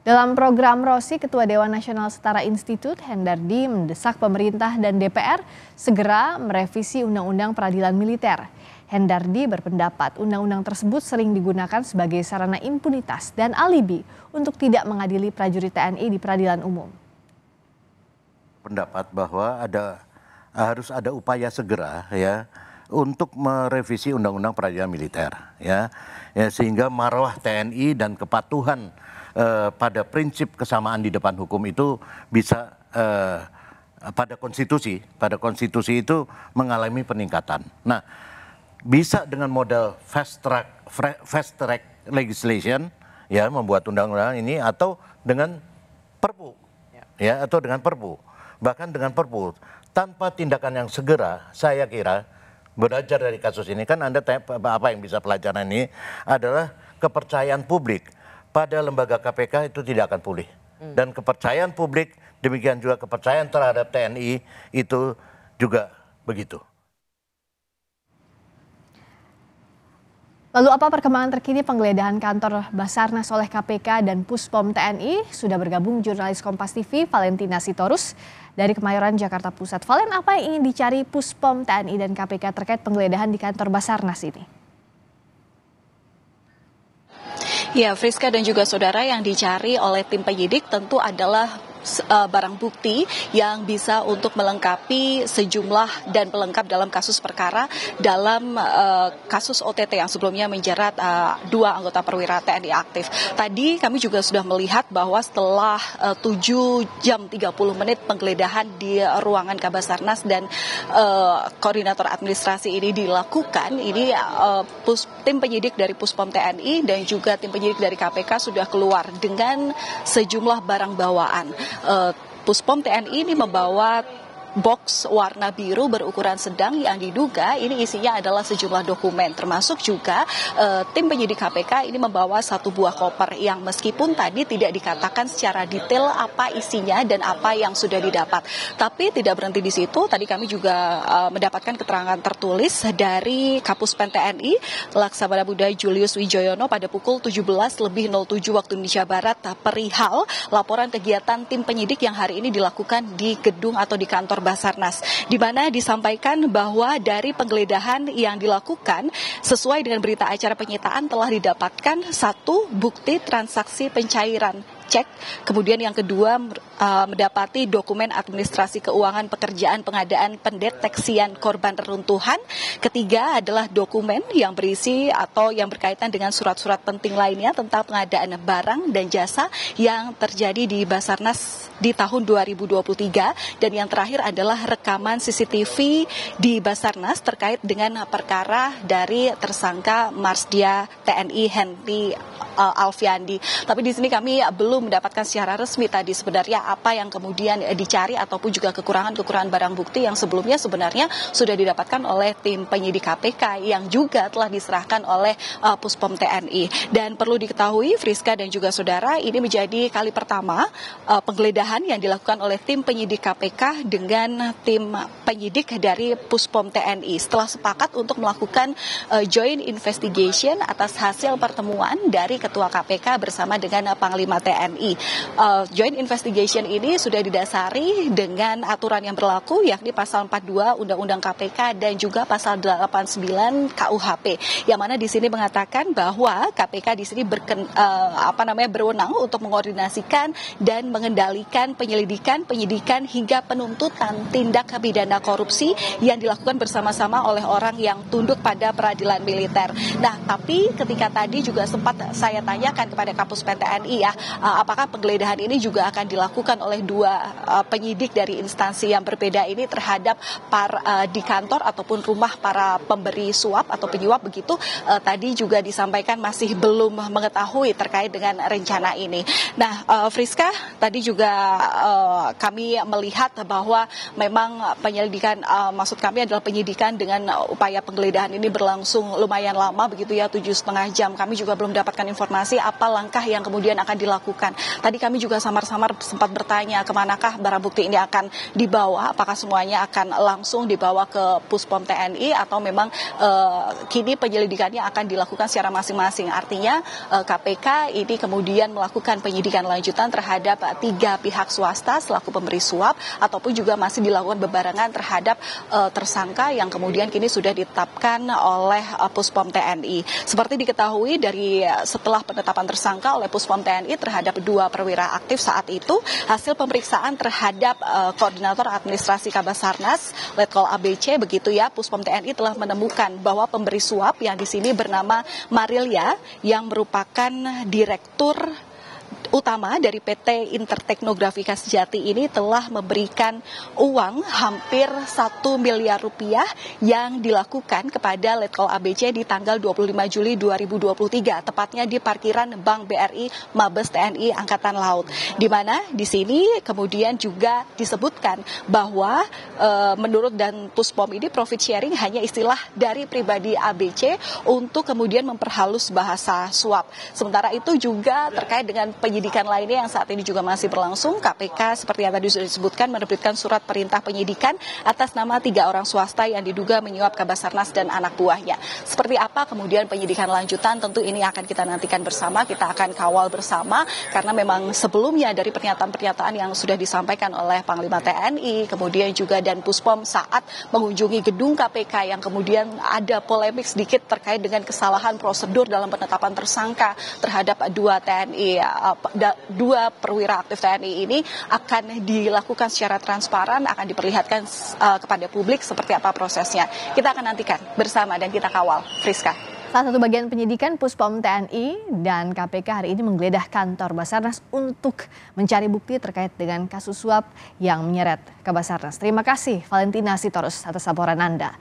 Dalam program Rosi, Ketua Dewan Nasional Setara Institut, Hendardi, mendesak pemerintah dan DPR segera merevisi Undang-Undang Peradilan Militer. Hendardi berpendapat undang-undang tersebut sering digunakan sebagai sarana impunitas dan alibi untuk tidak mengadili prajurit TNI di peradilan umum. Pendapat bahwa harus ada upaya segera ya untuk merevisi Undang-Undang Peradilan Militer ya sehingga marwah TNI dan kepatuhan pada prinsip kesamaan di depan hukum itu bisa pada konstitusi itu mengalami peningkatan. Nah, bisa dengan model fast track legislation ya membuat undang-undang ini atau dengan perpu ya atau dengan perpu. Bahkan dengan perpu tanpa tindakan yang segera, saya kira belajar dari kasus ini kan Anda apa yang bisa pelajaran ini adalah kepercayaan publik pada lembaga KPK itu tidak akan pulih. Dan kepercayaan publik demikian juga kepercayaan terhadap TNI itu juga begitu. Lalu apa perkembangan terkini penggeledahan kantor Basarnas oleh KPK dan Puspom TNI? Sudah bergabung jurnalis Kompas TV Valentina Sitorus dari Kemayoran, Jakarta Pusat. Valen, apa yang ingin dicari Puspom TNI dan KPK terkait penggeledahan di kantor Basarnas ini? Ya, Friska dan juga saudara, yang dicari oleh tim penyidik tentu adalah barang bukti yang bisa untuk melengkapi sejumlah dan pelengkap dalam kasus perkara dalam kasus OTT yang sebelumnya menjerat 2 anggota perwira TNI aktif. Tadi kami juga sudah melihat bahwa setelah 7 jam 30 menit penggeledahan di ruangan Kabasarnas dan koordinator administrasi ini dilakukan, ini tim penyidik dari Puspom TNI dan juga tim penyidik dari KPK sudah keluar dengan sejumlah barang bawaan. Puspom TNI ini membawa box warna biru berukuran sedang yang diduga ini isinya adalah sejumlah dokumen, termasuk juga tim penyidik KPK ini membawa 1 buah koper yang meskipun tadi tidak dikatakan secara detail apa isinya dan apa yang sudah didapat. Tapi tidak berhenti di situ, tadi kami juga mendapatkan keterangan tertulis dari Kapuspen TNI Laksamana Budha Julius Wijoyono pada pukul 17.07 waktu Indonesia Barat perihal laporan kegiatan tim penyidik yang hari ini dilakukan di gedung atau di kantor Basarnas, di mana disampaikan bahwa dari penggeledahan yang dilakukan sesuai dengan berita acara penyitaan telah didapatkan 1 bukti transaksi pencairan cek, kemudian yang kedua mendapati dokumen administrasi keuangan pekerjaan pengadaan pendeteksian korban reruntuhan, ketiga adalah dokumen yang berisi atau yang berkaitan dengan surat-surat penting lainnya tentang pengadaan barang dan jasa yang terjadi di Basarnas di tahun 2023, dan yang terakhir adalah rekaman CCTV di Basarnas terkait dengan perkara dari tersangka Marsdia TNI Henry Alfiandi. Tapi di sini kami belum mendapatkan secara resmi tadi sebenarnya apa yang kemudian dicari ataupun juga kekurangan barang bukti yang sebelumnya sebenarnya sudah didapatkan oleh tim penyidik KPK yang juga telah diserahkan oleh Puspom TNI. Dan perlu diketahui Friska dan juga saudara, ini menjadi kali pertama penggeledahan yang dilakukan oleh tim penyidik KPK dengan tim penyidik dari Puspom TNI setelah sepakat untuk melakukan joint investigation atas hasil pertemuan dari Ketua KPK bersama dengan Panglima TNI. Joint investigation ini sudah didasari dengan aturan yang berlaku, yakni pasal 42 Undang-Undang KPK dan juga pasal 89 KUHP, yang mana di sini mengatakan bahwa KPK di sini berwenang untuk mengkoordinasikan dan mengendalikan penyelidikan, penyidikan hingga penuntutan tindak pidana korupsi yang dilakukan bersama-sama oleh orang yang tunduk pada peradilan militer. Nah, tapi ketika tadi juga sempat saya tanyakan kepada Kapuspen TNI ya, apakah penggeledahan ini juga akan dilakukan oleh 2 penyidik dari instansi yang berbeda ini terhadap di kantor ataupun rumah para pemberi suap atau penyuap begitu, tadi juga disampaikan masih belum mengetahui terkait dengan rencana ini. Nah, Friska, tadi juga kami melihat bahwa memang penyelidikan, maksud kami adalah penyidikan dengan upaya penggeledahan ini berlangsung lumayan lama begitu ya, 7,5 jam. Kami juga belum mendapatkan informasi apa langkah yang kemudian akan dilakukan dilakukan. Tadi kami juga samar-samar sempat bertanya kemanakah barang bukti ini akan dibawa, apakah semuanya akan langsung dibawa ke Puspom TNI atau memang kini penyelidikannya akan dilakukan secara masing-masing. Artinya KPK ini kemudian melakukan penyidikan lanjutan terhadap 3 pihak swasta selaku pemberi suap, ataupun juga masih dilakukan bebarengan terhadap tersangka yang kemudian kini sudah ditetapkan oleh Puspom TNI. Seperti diketahui dari setelah penetapan tersangka oleh Puspom TNI terhadap 2 perwira aktif saat itu, hasil pemeriksaan terhadap Koordinator Administrasi Kabasarnas Letkol ABC begitu ya, Puspom TNI telah menemukan bahwa pemberi suap yang di sini bernama Marilia yang merupakan direktur utama dari PT Interteknografi Sejati ini telah memberikan uang hampir 1 miliar rupiah yang dilakukan kepada Letkol ABC di tanggal 25 Juli 2023, tepatnya di parkiran Bank BRI Mabes TNI Angkatan Laut. Di mana di sini kemudian juga disebutkan bahwa menurut dan Puspom ini profit sharing hanya istilah dari pribadi ABC untuk kemudian memperhalus bahasa suap. Sementara itu juga terkait dengan penyidikan lainnya yang saat ini juga masih berlangsung, KPK seperti yang tadi sudah disebutkan menerbitkan surat perintah penyidikan atas nama 3 orang swasta yang diduga menyuap Kabasarnas dan anak buahnya. Seperti apa kemudian penyidikan lanjutan, tentu ini akan kita nantikan bersama, kita akan kawal bersama, karena memang sebelumnya dari pernyataan-pernyataan yang sudah disampaikan oleh Panglima TNI, kemudian juga dan Puspom saat mengunjungi gedung KPK yang kemudian ada polemik sedikit terkait dengan kesalahan prosedur dalam penetapan tersangka terhadap 2 TNI, 2 perwira aktif TNI ini akan dilakukan secara transparan, akan diperlihatkan kepada publik seperti apa prosesnya. Kita akan nantikan bersama dan kita kawal. Friska. Salah satu bagian penyidikan Puspom TNI dan KPK hari ini menggeledah kantor Basarnas untuk mencari bukti terkait dengan kasus suap yang menyeret ke Basarnas. Terima kasih Valentina Sitorus atas laporan Anda.